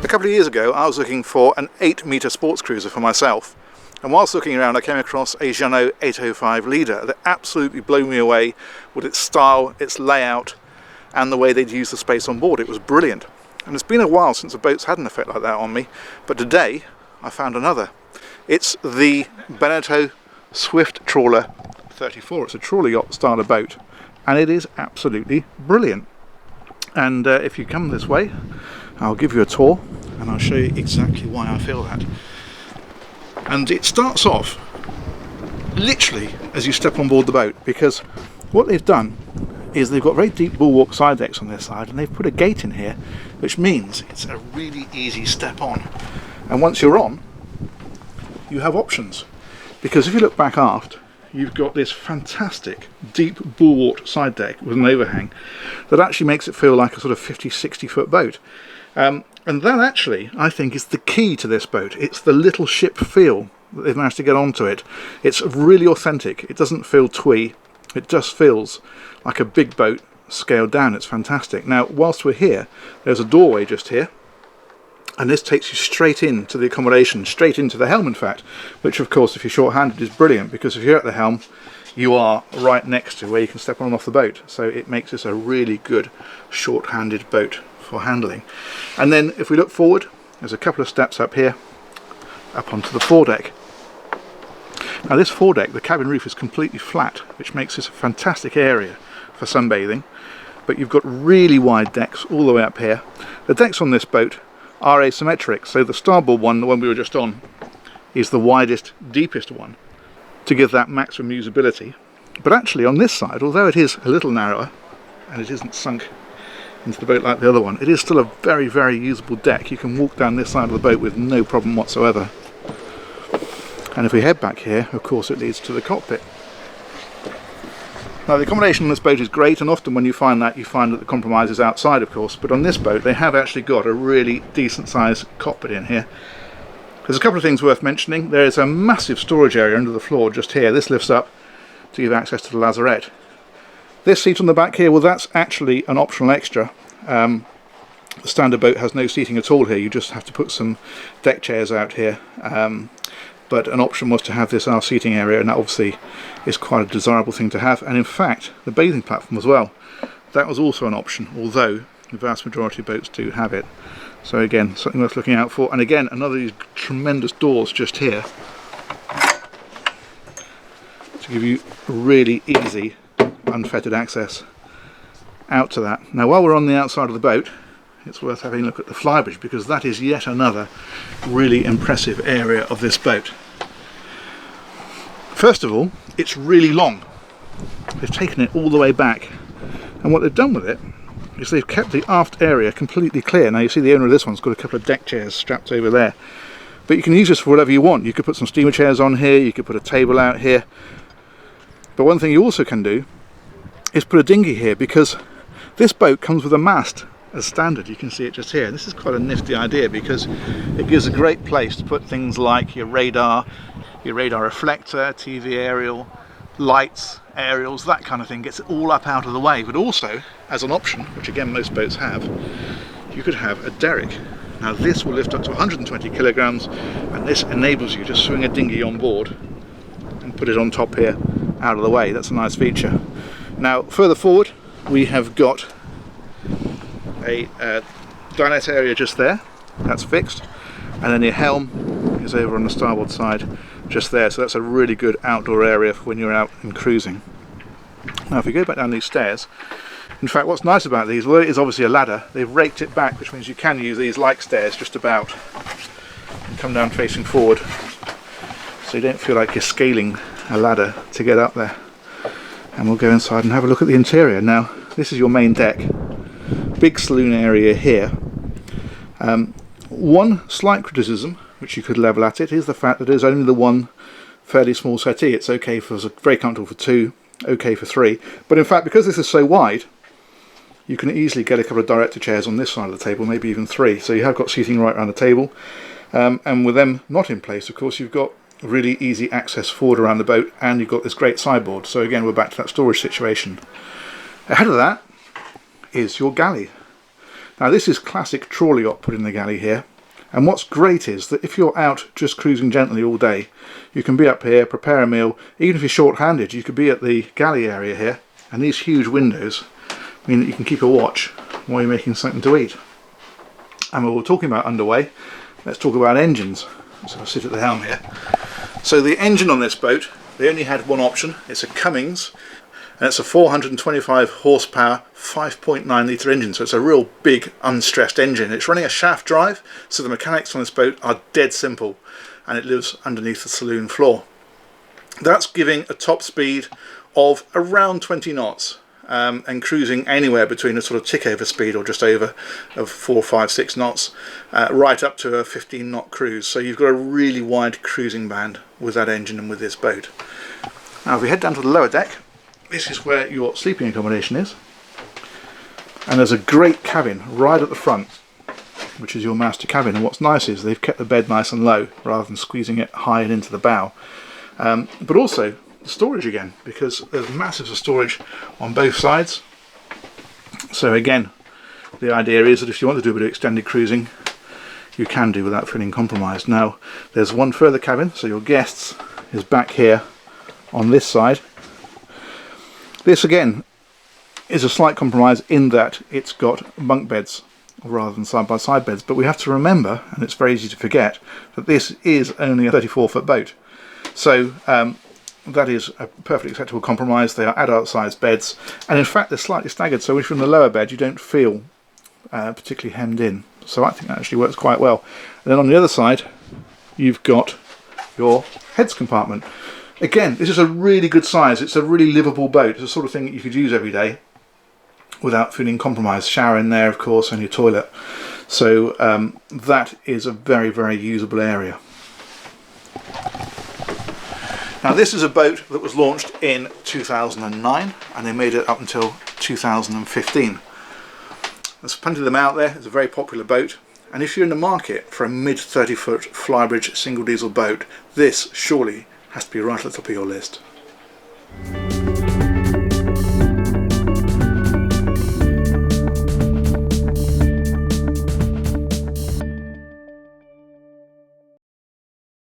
couple of years ago I was looking for an 8-metre sports cruiser for myself, and whilst looking around I came across a Beneteau 805 leader that absolutely blew me away with its style, its layout and the way they'd use the space on board. It was brilliant, and it's been a while since a boat's had an effect like that on me, but today I found another. It's the Beneteau ST34. It's a trawler yacht style of boat, and it is absolutely brilliant. And if you come this way, I'll give you a tour and I'll show you exactly why I feel that. And it starts off literally as you step on board the boat, because what they've done is they've got very deep bulwark side decks on their side, and they've put a gate in here, which means it's a really easy step on. And once you're on, you have options, because if you look back aft, you've got this fantastic deep bulwark side deck with an overhang that actually makes it feel like a sort of 50-60 foot boat. And that actually, I think, is the key to this boat. It's the little ship feel that they've managed to get onto it. It's really authentic. It doesn't feel twee. It just feels like a big boat scaled down. It's fantastic. Now, whilst we're here, there's a doorway just here, and this takes you straight into the accommodation, straight into the helm in fact, which of course if you're short-handed is brilliant, because if you're at the helm you are right next to where you can step on and off the boat, so it makes this a really good short-handed boat for handling. And then if we look forward, there's a couple of steps up here up onto the foredeck. Now this foredeck, the cabin roof is completely flat, which makes this a fantastic area for sunbathing, but you've got really wide decks all the way up here. The decks on this boat are asymmetric, so the starboard one, the one we were just on, is the widest, deepest one to give that maximum usability. But actually on this side, although it is a little narrower and it isn't sunk into the boat like the other one, it is still a very, very usable deck. You can walk down this side of the boat with no problem whatsoever. And if we head back here, of course it leads to the cockpit. Now the accommodation on this boat is great, and often when you find that, you find that the compromise is outside of course, but on this boat they have actually got a really decent sized cockpit in here. There's a couple of things worth mentioning. There is a massive storage area under the floor just here. This lifts up to give access to the lazarette. This seat on the back here, well, that's actually an optional extra. The standard boat has no seating at all here. You just have to put some deck chairs out here. But an option was to have this our seating area, and that obviously is quite a desirable thing to have. And in fact, the bathing platform as well, that was also an option, although the vast majority of boats do have it. So again, something worth looking out for. And again, another of these tremendous doors just here to give you really easy, unfettered access out to that. Now while we're on the outside of the boat, it's worth having a look at the Flybridge, because that is yet another really impressive area of this boat. First of all, it's really long. They've taken it all the way back, and what they've done with it is they've kept the aft area completely clear. Now you see the owner of this one's got a couple of deck chairs strapped over there, but you can use this for whatever you want. You could put some steamer chairs on here, you could put a table out here, but one thing you also can do is put a dinghy here, because this boat comes with a mast as standard. You can see it just here, and this is quite a nifty idea because it gives a great place to put things like your radar reflector, TV aerial, lights, aerials, that kind of thing. Gets it all up out of the way. But also, as an option, which again most boats have, you could have a derrick. Now this will lift up to 120 kilograms, and this enables you to swing a dinghy on board and put it on top here out of the way. That's a nice feature. Now further forward we have got a dinette area just there, that's fixed, and then your helm is over on the starboard side just there, so that's a really good outdoor area for when you're out and cruising. Now if we go back down these stairs, in fact what's nice about these, well, it is obviously a ladder, they've raked it back, which means you can use these like stairs just about and come down facing forward, so you don't feel like you're scaling a ladder to get up there. And we'll go inside and have a look at the interior. Now this is your main deck, big saloon area here. One slight criticism which you could level at it is the fact that there's only the one fairly small settee. It's okay for, very comfortable for two, okay for three, but in fact because this is so wide you can easily get a couple of director chairs on this side of the table, maybe even three, so you have got seating right around the table. And with them not in place, of course, you've got really easy access forward around the boat, and you've got this great sideboard. So again, we're back to that storage situation. Ahead of that is your galley. Now this is classic trawler yacht put in the galley here. And what's great is that if you're out just cruising gently all day, you can be up here, prepare a meal. Even if you're short-handed, you could be at the galley area here, and these huge windows mean that you can keep a watch while you're making something to eat. And while we're talking about underway, let's talk about engines. So I'll sit at the helm here. So the engine on this boat, they only had one option. It's a Cummins, and it's a 425 horsepower 5.9 litre engine, so it's a real big unstressed engine. It's running a shaft drive, so the mechanics on this boat are dead simple, and it lives underneath the saloon floor. That's giving a top speed of around 20 knots, and cruising anywhere between a sort of tick over speed or just over of 4, 5, 6 knots, right up to a 15 knot cruise. So you've got a really wide cruising band with that engine and with this boat. Now if we head down to the lower deck, this is where your sleeping accommodation is, and there's a great cabin right at the front, which is your master cabin. And what's nice is they've kept the bed nice and low rather than squeezing it high and into the bow. But also storage again, because there's massive storage on both sides. So again, the idea is that if you want to do a bit of extended cruising, you can do without feeling compromised. Now there's one further cabin, so your guests is back here on this side. This again is a slight compromise in that it's got bunk beds rather than side-by-side beds, but we have to remember, and it's very easy to forget, that this is only a 34-foot boat. So that is a perfectly acceptable compromise. They are adult-sized beds, and in fact they're slightly staggered, so if you're in the lower bed you don't feel particularly hemmed in. So I think that actually works quite well. And then on the other side you've got your heads compartment. Again, this is a really good size. It's a really livable boat. It's the sort of thing that you could use every day without feeling compromised. Shower in there, of course, and your toilet. So that is a very, very usable area. Now this is a boat that was launched in 2009, and they made it up until 2015. There's plenty of them out there. It's a very popular boat. And if you're in the market for a mid 30-foot Flybridge single diesel boat, this surely has to be right at the top of your list.